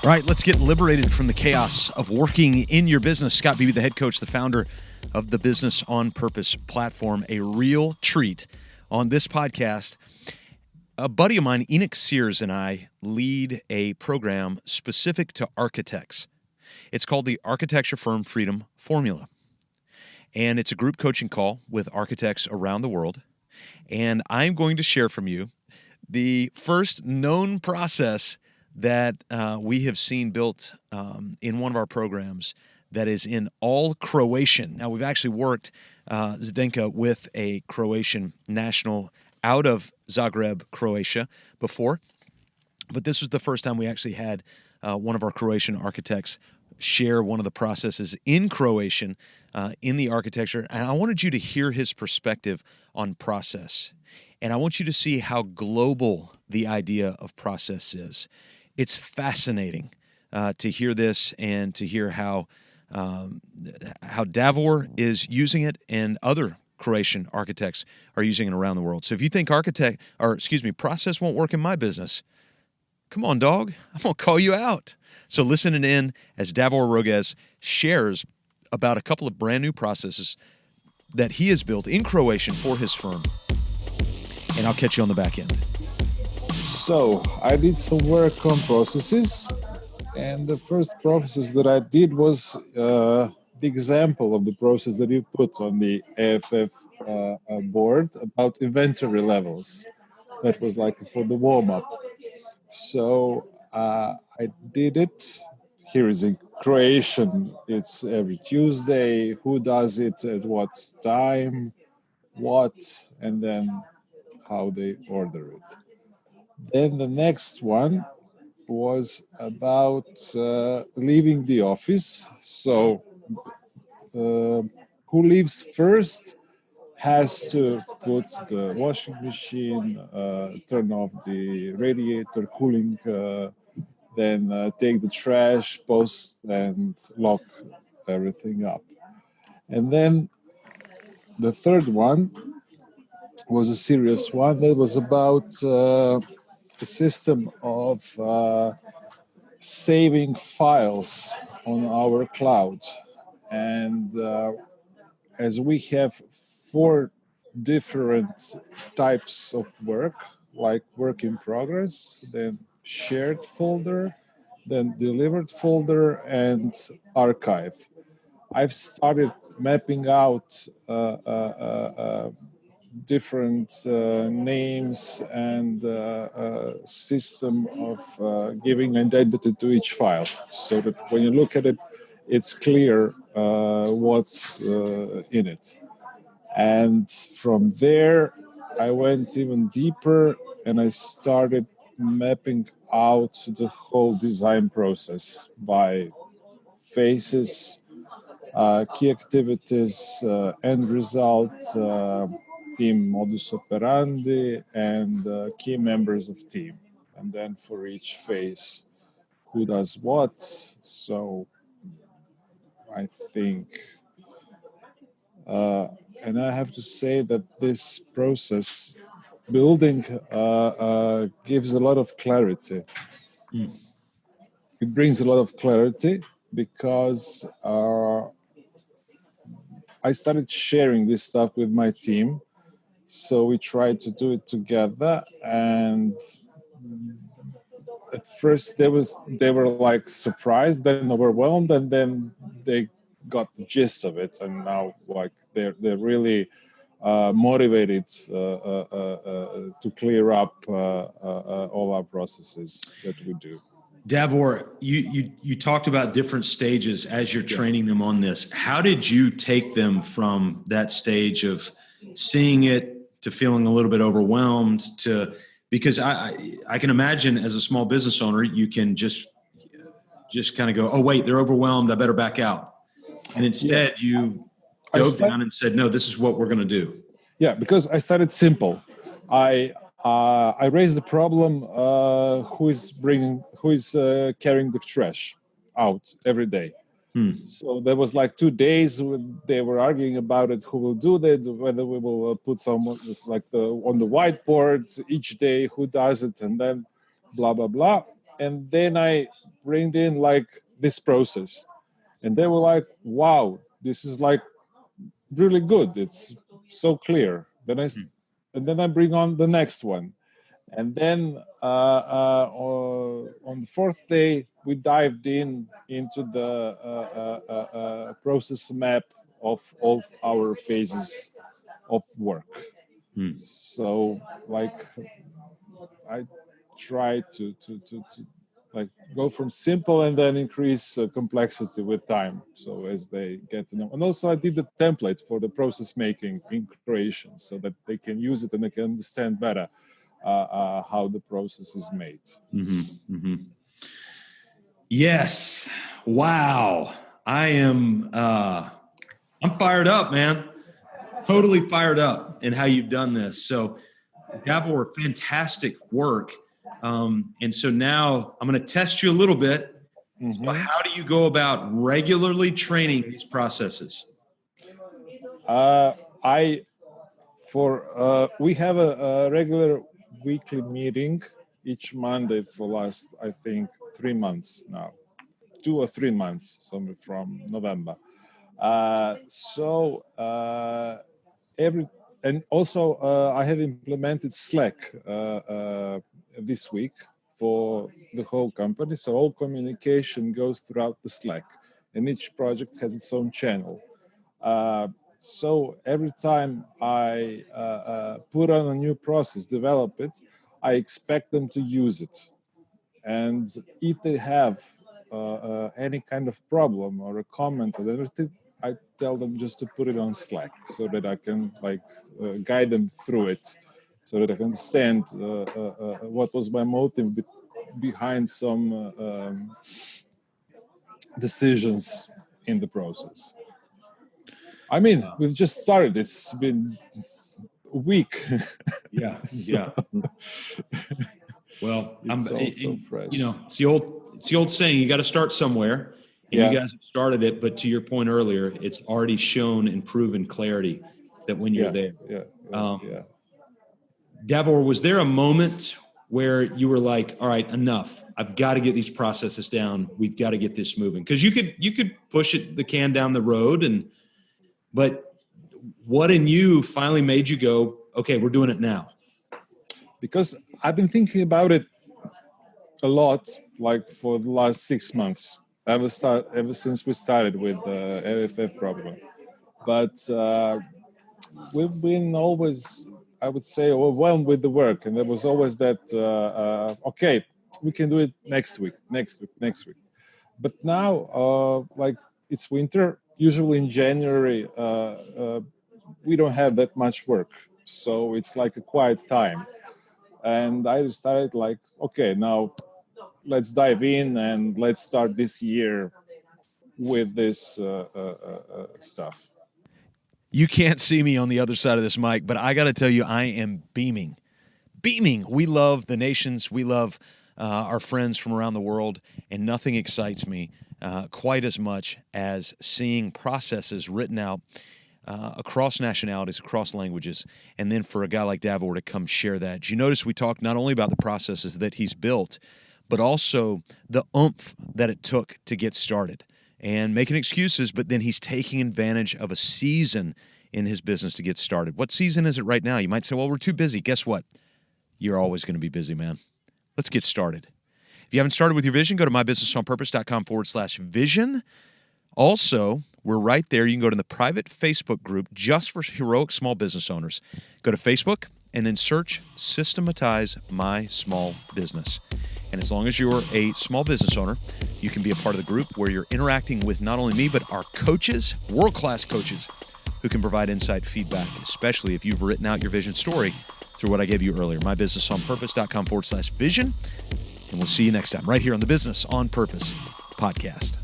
All right, let's get liberated from the chaos of working in your business. Scott Beebe, the head coach, the founder of the Business on Purpose platform. A real treat on this podcast. A buddy of mine, Enoch Sears, and I lead a program specific to architects. It's called the Architecture Firm Freedom Formula. And it's a group coaching call with architects around the world. And I'm going to share from you the first known process that we have seen built in one of our programs that is in all Croatian. Now, we've actually worked, Zdenka, with a Croatian national out of Zagreb, Croatia before, but this was the first time we actually had one of our Croatian architects share one of the processes in Croatian in the architecture, and I wanted you to hear his perspective on process, and I want you to see how global the idea of process is. It's fascinating to hear this and to hear how Davor is using it and other Croatian architects are using it around the world. So if you think process won't work in my business, come on, dog. I'm going to call you out. So listen in as Davor Roges shares about a couple of brand new processes that he has built in Croatian for his firm. And I'll catch you on the back end. So I did some work on processes, and the first process that I did was the example of the process that you put on the AFF board about inventory levels. That was like for the warm-up. So I did it. Here is in Croatian. It's every Tuesday. Who does it at what time, what, and then how they order it. Then the next one was about leaving the office. So who leaves first has to put the washing machine, turn off the radiator cooling, then take the trash, post, and lock everything up. And then the third one was a serious one that was about a system of saving files on our cloud. And as we have 4 different types of work, like work in progress, then shared folder, then delivered folder, and archive. I've started mapping out different names and system of giving identity to each file, so that when you look at it, it's clear what's in it. And from there, I went even deeper and I started mapping out the whole design process by phases, key activities, end result, team modus operandi, and key members of team. And then for each phase, who does what. So I think, and I have to say that this process building gives a lot of clarity. It brings a lot of clarity because I started sharing this stuff with my team. So we tried to do it together, and at first they were like surprised, then overwhelmed, and then they got the gist of it, and now like they're really motivated to clear up all our processes that we do. Davor, you talked about different stages as you're training them on this. How did you take them from that stage of seeing it to feeling a little bit overwhelmed to, because I can imagine as a small business owner, you can just kind of go, oh, wait, they're overwhelmed, I better back out. And instead you dove down and said, no, this is what we're going to do. Yeah, because I started simple. I raised the problem, who is carrying the trash out every day. So there was like 2 days they were arguing about it, who will do that, whether we will put someone like on the whiteboard each day, who does it, and then blah, blah, blah. And then I bring in like this process. And they were like, wow, this is like really good. It's so clear. And then I bring on the next one. And then on the fourth day, we dived into the process map of all our phases of work. So, like, I try to like go from simple and then increase complexity with time. So as they get to know, and also I did the template for the process making in Croatian, so that they can use it and they can understand better how the process is made. Yes. Wow. I'm fired up, man. Totally fired up in how you've done this. So, Davor, fantastic work. And so now I'm going to test you a little bit. So how do you go about regularly training these processes? We have a regular weekly meeting each Monday for last, I think, 3 months now, 2 or 3 months, somewhere from November. And also I have implemented Slack this week for the whole company. So all communication goes throughout the Slack, and each project has its own channel. So every time I put on a new process, develop it, I expect them to use it. And if they have any kind of problem or a comment or anything, I tell them just to put it on Slack so that I can guide them through it, so that I can understand what was my motive behind some decisions in the process. I mean, we've just started. It's been a week. Yeah. So, well, it's so fresh. It's the old saying, you got to start somewhere. And you guys have started it, but to your point earlier, it's already shown and proven clarity that when you're there. Davor, was there a moment where you were like, all right, enough. I've got to get these processes down. We've got to get this moving. Because you could push the can down the road, but what in you finally made you go, okay, we're doing it now? Because I've been thinking about it a lot, like for the last 6 months. Ever since we started with the AFF problem. But we've been always, I would say, overwhelmed with the work. And there was always that, okay, we can do it next week. But now, it's winter. Usually in January, we don't have that much work. So it's like a quiet time. And I started okay, now let's dive in and let's start this year with this stuff. You can't see me on the other side of this mic, but I got to tell you, I am beaming. We love the nations. We love our friends from around the world, and nothing excites me quite as much as seeing processes written out across nationalities, across languages, and then for a guy like Davor to come share that. Did you notice we talked not only about the processes that he's built, but also the oomph that it took to get started and making excuses, but then he's taking advantage of a season in his business to get started. What season is it right now? You might say, well, we're too busy. Guess what? You're always going to be busy, man. Let's get started. If you haven't started with your vision, go to mybusinessonpurpose.com/vision. Also, we're right there. You can go to the private Facebook group just for heroic small business owners. Go to Facebook and then search Systematize My Small Business. And as long as you're a small business owner, you can be a part of the group where you're interacting with not only me, but our coaches, world-class coaches, who can provide insight feedback, especially if you've written out your vision story through what I gave you earlier, mybusinessonpurpose.com/vision. And we'll see you next time right here on the Business on Purpose podcast.